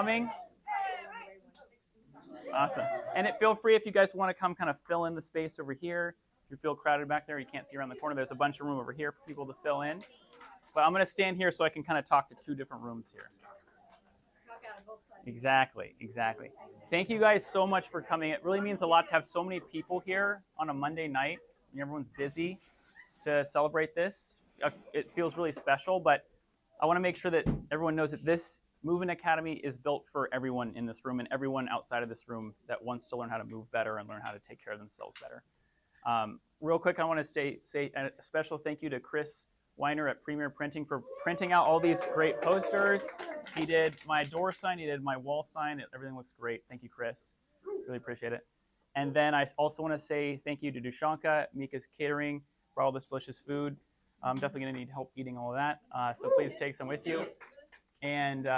Coming. Awesome. And feel free if you guys want to come kind of fill in the space over here. If you feel crowded back there, you can't see around the corner. There's a bunch of room over here for people to fill in. But I'm going to stand here so I can kind of talk to two different rooms here. Exactly. Thank you guys so much for coming. It really means a lot to have so many people here on a Monday night when everyone's busy to celebrate this. It feels really special, but I want to make sure that everyone knows that this Movement Academy is built for everyone in this room and everyone outside of this room that wants to learn how to move better and learn how to take care of themselves better. Real quick, I want to say a special thank you to Chris Weiner at Premier Printing for printing out all these great posters. He did my door sign, he did my wall sign. Everything looks great. Thank you, Chris. Really appreciate it. And then I also want to say thank you to Dushanka, Mika's Catering, for all this delicious food. I'm definitely going to need help eating all of that, so please take some with you. And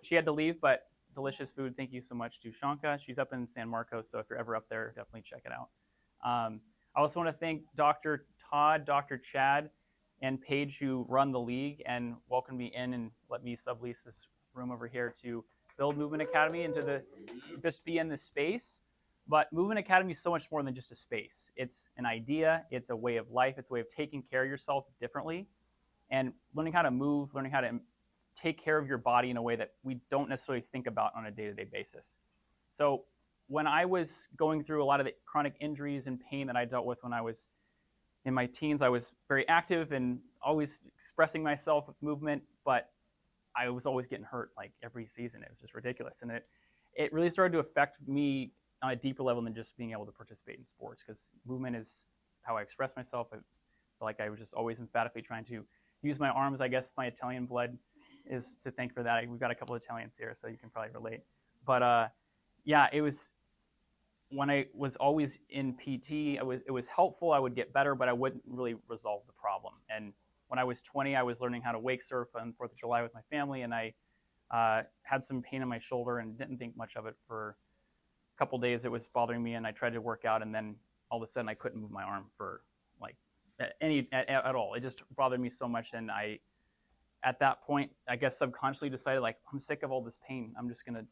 she had to leave, but delicious food. Thank you so much to Shanka. She's up in San Marcos, so if you're ever up there, definitely check it out. I also want to thank Dr. Todd, Dr. Chad, and Paige who run the league and welcomed me in and let me sublease this room over here to build Movement Academy and to just be in this space. But Movement Academy is so much more than just a space. It's an idea, it's a way of life, it's a way of taking care of yourself differently and learning how to move, learning how to take care of your body in a way that we don't necessarily think about on a day-to-day basis. So when I was going through a lot of the chronic injuries and pain that I dealt with when I was in my teens, I was very active and always expressing myself with movement, but I was always getting hurt like every season. It was just ridiculous. And it really started to affect me on a deeper level than just being able to participate in sports, because movement is how I express myself. I feel like I was just always emphatically trying to use my arms. I guess my Italian blood is to thank for that. We've got a couple of Italians here, so you can probably relate. But yeah, it was when I was always in PT, it was helpful. I would get better, but I wouldn't really resolve the problem. And when I was 20, I was learning how to wake surf on 4th of July with my family, and I had some pain in my shoulder and didn't think much of it for a couple days. It was bothering me, and I tried to work out, and then all of a sudden I couldn't move my arm for like at all. It just bothered me so much, and at that point, I guess subconsciously decided, like, I'm sick of all this pain. I'm just going to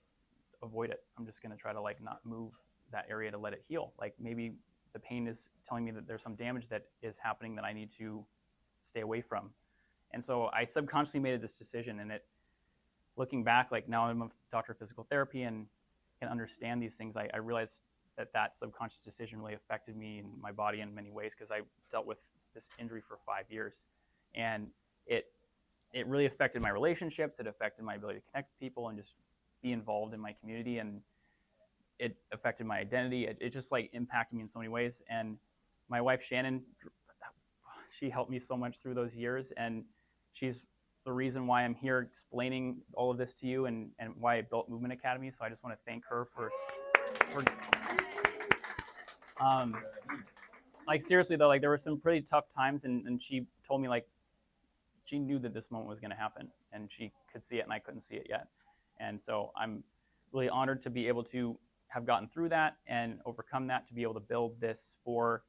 avoid it. I'm just going to try to like not move that area to let it heal. Like maybe the pain is telling me that there's some damage that is happening that I need to stay away from. And so I subconsciously made this decision, and looking back, like now I'm a doctor of physical therapy and can understand these things. I realized that subconscious decision really affected me and my body in many ways, because I dealt with this injury for 5 years, and it really affected my relationships. It affected my ability to connect with people and just be involved in my community, and it affected my identity. It just like impacted me in so many ways. And my wife Shannon, she helped me so much through those years, and she's the reason why I'm here explaining all of this to you and why I built Movement Academy. So I just want to thank her for like seriously though, like there were some pretty tough times, and she told me like she knew that this moment was going to happen, and she could see it and I couldn't see it yet. And so I'm really honored to be able to have gotten through that and overcome that, to be able to build this for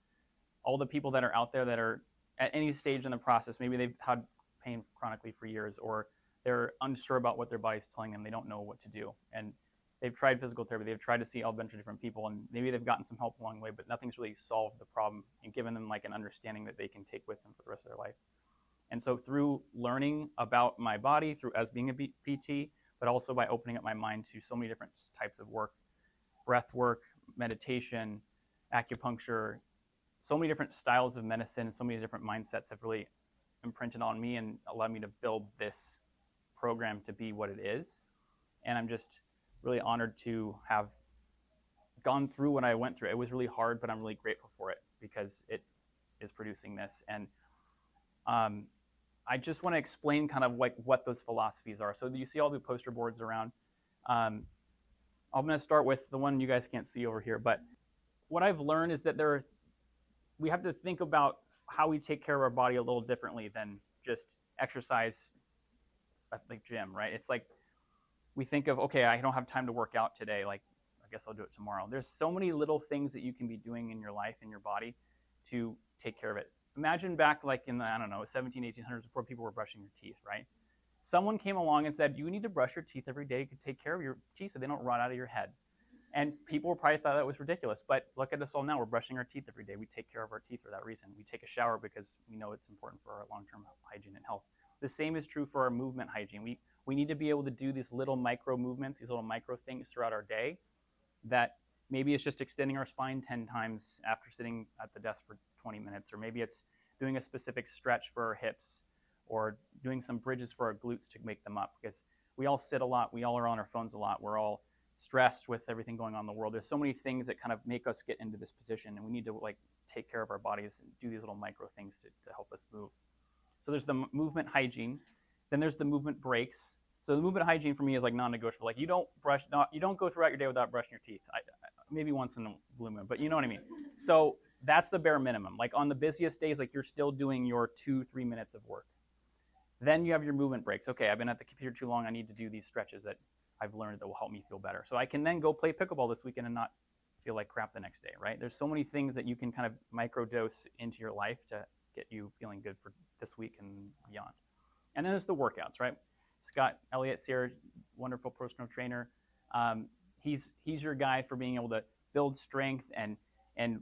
all the people that are out there that are at any stage in the process. Maybe they've had pain chronically for years, or they're unsure about what their body's telling them. They don't know what to do. And they've tried physical therapy. They've tried to see a bunch of different people, and maybe they've gotten some help along the way, but nothing's really solved the problem and given them like an understanding that they can take with them for the rest of their life. And so through learning about my body, through as being a PT, but also by opening up my mind to so many different types of work, breath work, meditation, acupuncture, so many different styles of medicine, so many different mindsets have really imprinted on me and allowed me to build this program to be what it is. And I'm just really honored to have gone through what I went through. It was really hard, but I'm really grateful for it because it is producing this. And I just want to explain kind of like what those philosophies are. So you see all the poster boards around. I'm going to start with the one you guys can't see over here. But what I've learned is that we have to think about how we take care of our body a little differently than just exercise at the gym, right? It's like we think of, okay, I don't have time to work out today. Like, I guess I'll do it tomorrow. There's so many little things that you can be doing in your life, in your body, to take care of it. Imagine back like in the, I don't know, 1700s, 1800s, before people were brushing their teeth, right? Someone came along and said, you need to brush your teeth every day to take care of your teeth so they don't rot out of your head. And people probably thought that was ridiculous, but look at us all now. We're brushing our teeth every day. We take care of our teeth for that reason. We take a shower because we know it's important for our long-term hygiene and health. The same is true for our movement hygiene. We need to be able to do these little micro movements, these little micro things throughout our day that maybe it's just extending our spine 10 times after sitting at the desk for 20 minutes, or maybe it's doing a specific stretch for our hips or doing some bridges for our glutes to make them up, because we all sit a lot. We all are on our phones a lot. We're all stressed with everything going on in the world. There's so many things that kind of make us get into this position, and we need to like take care of our bodies and do these little micro things to help us move. So there's the movement hygiene. Then there's the movement breaks. So the movement hygiene for me is like non-negotiable. Like you don't go throughout your day without brushing your teeth. Maybe once in a blue moon, but you know what I mean. So that's the bare minimum. Like on the busiest days, like you're still doing your 2-3 minutes of work. Then you have your movement breaks. Okay, I've been at the computer too long. I need to do these stretches that I've learned that will help me feel better. So I can then go play pickleball this weekend and not feel like crap the next day, right? There's so many things that you can kind of microdose into your life to get you feeling good for this week and beyond. And then there's the workouts, right? Scott Elliott's here, wonderful personal trainer. He's your guy for being able to build strength and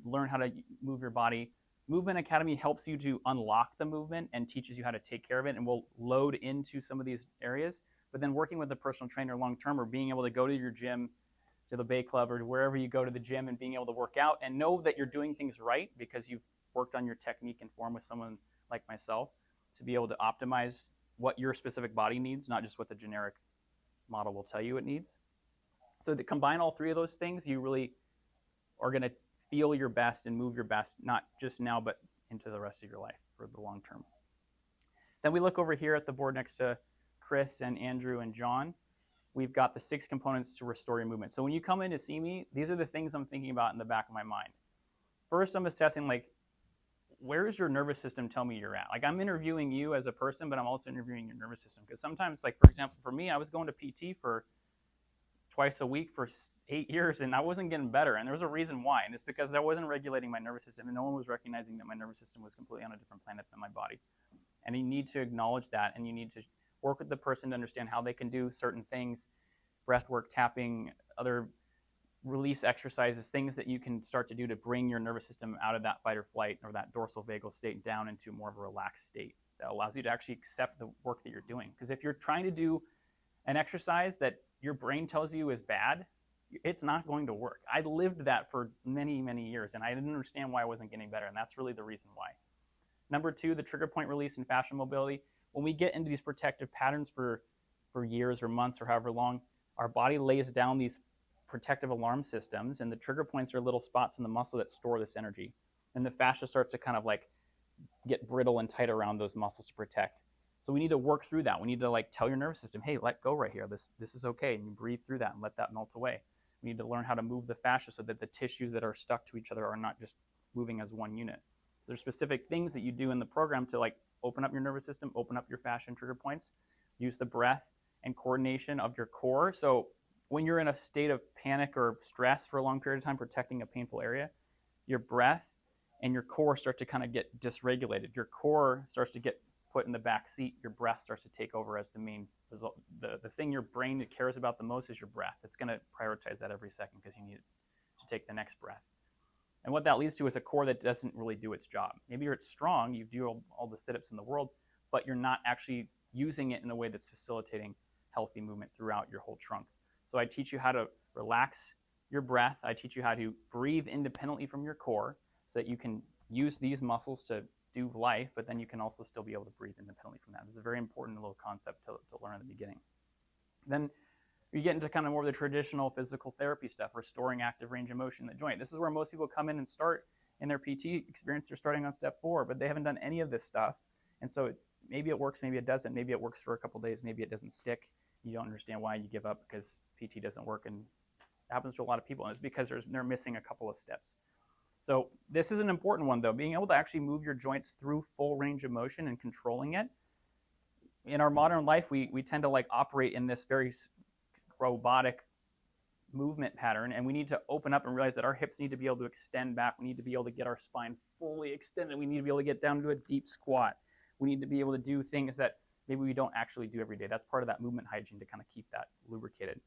learn how to move your body. Movement Academy helps you to unlock the movement and teaches you how to take care of it, and will load into some of these areas. But then working with a personal trainer long term, or being able to go to your gym, to the Bay Club, or wherever you go to the gym, and being able to work out and know that you're doing things right because you've worked on your technique and form with someone like myself, to be able to optimize what your specific body needs, not just what the generic model will tell you it needs. So to combine all three of those things, you really are going to feel your best and move your best, not just now, but into the rest of your life for the long term. Then we look over here at the board next to Chris and Andrew and John. We've got the 6 components to restore your movement. So when you come in to see me, these are the things I'm thinking about in the back of my mind. First, I'm assessing, like, where is your nervous system tell me you're at? Like, I'm interviewing you as a person, but I'm also interviewing your nervous system. Because sometimes, like, for example, for me, I was going to PT for twice a week for 8 years, and I wasn't getting better. And there was a reason why. And it's because I wasn't regulating my nervous system, and no one was recognizing that my nervous system was completely on a different planet than my body. And you need to acknowledge that, and you need to work with the person to understand how they can do certain things, breath work, tapping, other release exercises, things that you can start to do to bring your nervous system out of that fight or flight or that dorsal vagal state down into more of a relaxed state that allows you to actually accept the work that you're doing. Because if you're trying to do an exercise that your brain tells you is bad, it's not going to work. I lived that for many, many years, and I didn't understand why I wasn't getting better, and that's really the reason why. Number 2, the trigger point release and fascia mobility. When we get into these protective patterns for years or months or however long, our body lays down these protective alarm systems, and the trigger points are little spots in the muscle that store this energy. And the fascia starts to kind of like get brittle and tight around those muscles to protect. So we need to work through that. We need to like tell your nervous system, hey, let go right here. This is okay. And you breathe through that and let that melt away. We need to learn how to move the fascia so that the tissues that are stuck to each other are not just moving as one unit. So there's specific things that you do in the program to like open up your nervous system, open up your fascia and trigger points, use the breath and coordination of your core. So when you're in a state of panic or stress for a long period of time, protecting a painful area, your breath and your core start to kind of get dysregulated. Your core starts to get put in the back seat. Your breath starts to take over as the main result. The thing your brain cares about the most is your breath. It's going to prioritize that every second because you need to take the next breath. And what that leads to is a core that doesn't really do its job. Maybe it's strong, you do all the sit-ups in the world, but you're not actually using it in a way that's facilitating healthy movement throughout your whole trunk. So I teach you how to relax your breath. I teach you how to breathe independently from your core so that you can use these muscles to do life, but then you can also still be able to breathe independently from that. This is a very important little concept to learn at the beginning. Then you get into kind of more of the traditional physical therapy stuff, restoring active range of motion in the joint. This is where most people come in and start in their PT experience. They're starting on step 4, but they haven't done any of this stuff. And so maybe it works, maybe it doesn't. Maybe it works for a couple days, maybe it doesn't stick. You don't understand why, you give up because PT doesn't work, and it happens to a lot of people, and it's because they're missing a couple of steps. So this is an important one, though, being able to actually move your joints through full range of motion and controlling it. In our modern life, we tend to like operate in this very robotic movement pattern, and we need to open up and realize that our hips need to be able to extend back. We need to be able to get our spine fully extended. We need to be able to get down to a deep squat. We need to be able to do things that maybe we don't actually do every day. That's part of that movement hygiene to kind of keep that lubricated.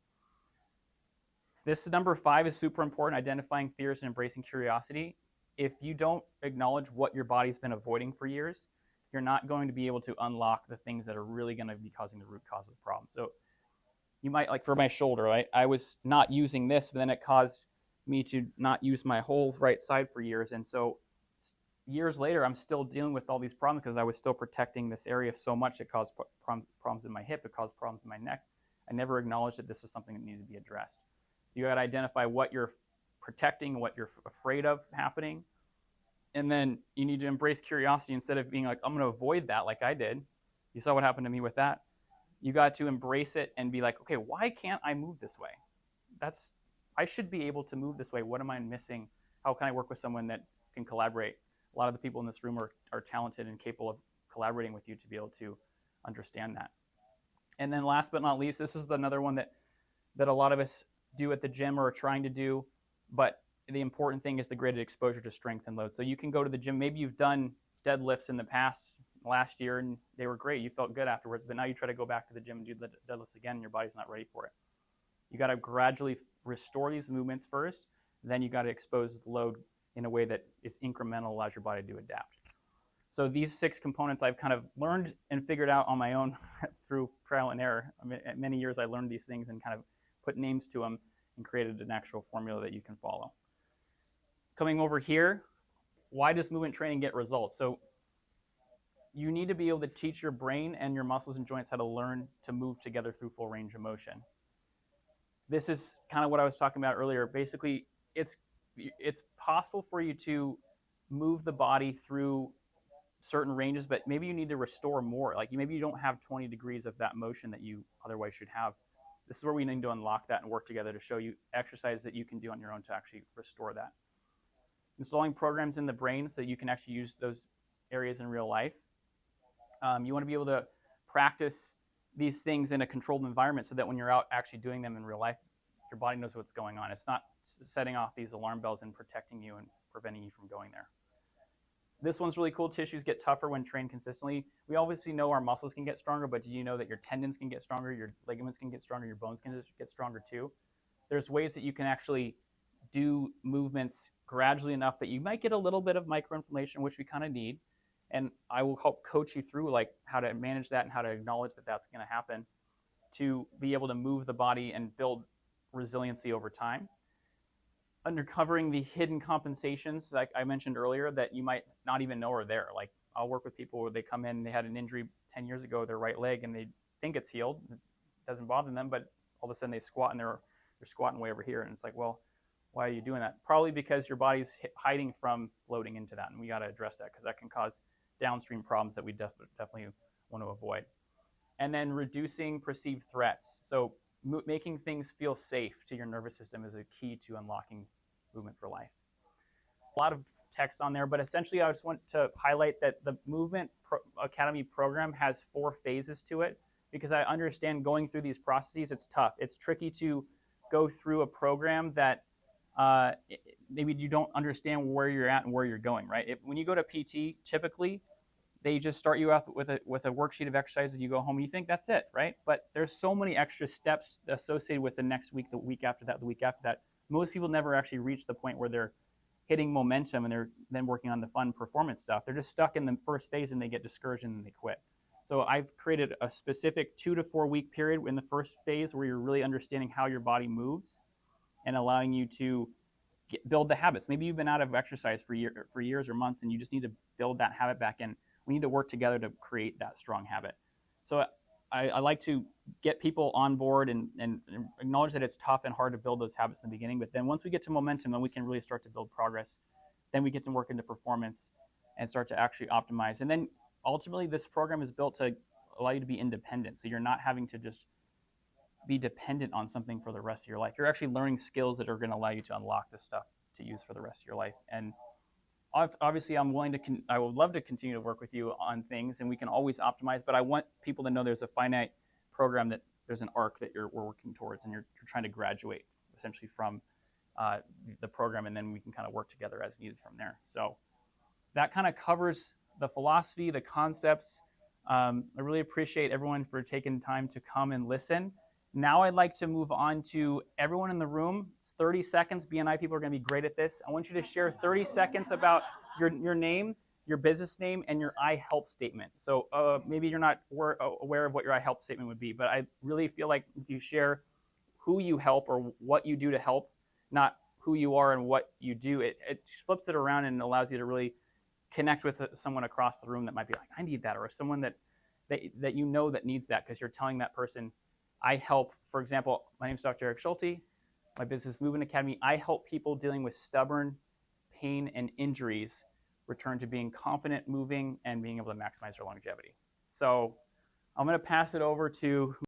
This number 5 is super important, identifying fears and embracing curiosity. If you don't acknowledge what your body's been avoiding for years, you're not going to be able to unlock the things that are really going to be causing the root cause of the problem. So you might, like for my shoulder, right? I was not using this, but then it caused me to not use my whole right side for years. And so years later, I'm still dealing with all these problems because I was still protecting this area so much. It caused problems in my hip. It caused problems in my neck. I never acknowledged that this was something that needed to be addressed. So you got to identify what you're protecting, what you're afraid of happening. And then you need to embrace curiosity instead of being like, I'm going to avoid that like I did. You saw what happened to me with that. You got to embrace it and be like, okay, why can't I move this way? I should be able to move this way. What am I missing? How can I work with someone that can collaborate? A lot of the people in this room are talented and capable of collaborating with you to be able to understand that. And then last but not least, this is another one that a lot of us do at the gym or are trying to do, but the important thing is the graded exposure to strength and load. So you can go to the gym. Maybe you've done deadlifts in the past, last year, and they were great. You felt good afterwards, but now you try to go back to the gym and do the deadlifts again, and your body's not ready for it. You got to gradually restore these movements first. Then you got to expose the load in a way that is incremental, allows your body to adapt. So these 6 components I've kind of learned and figured out on my own through trial and error. I mean, at many years I learned these things and kind of put names to them and created an actual formula that you can follow. Coming over here, why does movement training get results? So you need to be able to teach your brain and your muscles and joints how to learn to move together through full range of motion. This is kind of what I was talking about earlier. Basically, it's possible for you to move the body through certain ranges, but maybe you need to restore more. Like maybe you don't have 20 degrees of that motion that you otherwise should have. This is where we need to unlock that and work together to show you exercises that you can do on your own to actually restore that. Installing programs in the brain so that you can actually use those areas in real life. You want to be able to practice these things in a controlled environment so that when you're out actually doing them in real life, your body knows what's going on. It's not setting off these alarm bells and protecting you and preventing you from going there. This one's really cool. Tissues get tougher when trained consistently. We obviously know our muscles can get stronger, but do you know that your tendons can get stronger, your ligaments can get stronger, your bones can get stronger too? There's ways that you can actually do movements gradually enough that you might get a little bit of microinflammation, which we kind of need. And I will help coach you through like how to manage that and how to acknowledge that that's going to happen to be able to move the body and build resiliency over time. Uncovering the hidden compensations, like I mentioned earlier, that you might not even know are there. Like I'll work with people where they come in, they had an injury 10 years ago, their right leg, and they think it's healed. It doesn't bother them, but all of a sudden they squat and they're squatting way over here. And it's like, well, why are you doing that? Probably because your body's hiding from loading into that. And we got to address that because that can cause downstream problems that we definitely want to avoid. And then reducing perceived threats. So making things feel safe to your nervous system is a key to unlocking movement for life. A lot of text on there, but essentially I just want to highlight that the Movement Academy program has 4 phases to it because I understand going through these processes, it's tough. It's tricky to go through a program that maybe you don't understand where you're at and where you're going, right? When you go to PT, typically they just start you off with a worksheet of exercises. You go home and you think that's it, right? But there's so many extra steps associated with the next week, the week after that, the week after that. Most people never actually reach the point where they're hitting momentum and they're then working on the fun performance stuff. They're just stuck in the first phase and they get discouraged and they quit. So I've created a specific 2 to 4 week period in the first phase where you're really understanding how your body moves and allowing you to build the habits. Maybe you've been out of exercise for years or months and you just need to build that habit back in. We need to work together to create that strong habit. So I like to get people on board and acknowledge that it's tough and hard to build those habits in the beginning. But then once we get to momentum, then we can really start to build progress. Then we get to work into performance and start to actually optimize. And then ultimately, this program is built to allow you to be independent. So you're not having to just be dependent on something for the rest of your life. You're actually learning skills that are going to allow you to unlock this stuff to use for the rest of your life. And obviously, I would love to continue to work with you on things, and we can always optimize. But I want people to know there's a finite program, that there's an arc that we're working towards, and you're trying to graduate essentially from the program, and then we can kind of work together as needed from there. So that kind of covers the philosophy, the concepts, I really appreciate everyone for taking time to come and listen. Now I'd like to move on to everyone in the room. It's 30 seconds. BNI people are going to be great at this. I want you to share 30 seconds about your name, your business name, and your I help statement. So maybe you're not aware of what your I help statement would be, but I really feel like if you share who you help or what you do to help, not who you are and what you do, it flips it around and allows you to really connect with someone across the room that might be like, I need that, or someone that you know that needs that, because you're telling that person, I help. For example, my name is Dr. Eric Schulte. My business is Movement Academy. I help people dealing with stubborn pain and injuries return to being confident, moving, and being able to maximize their longevity. So I'm going to pass it over to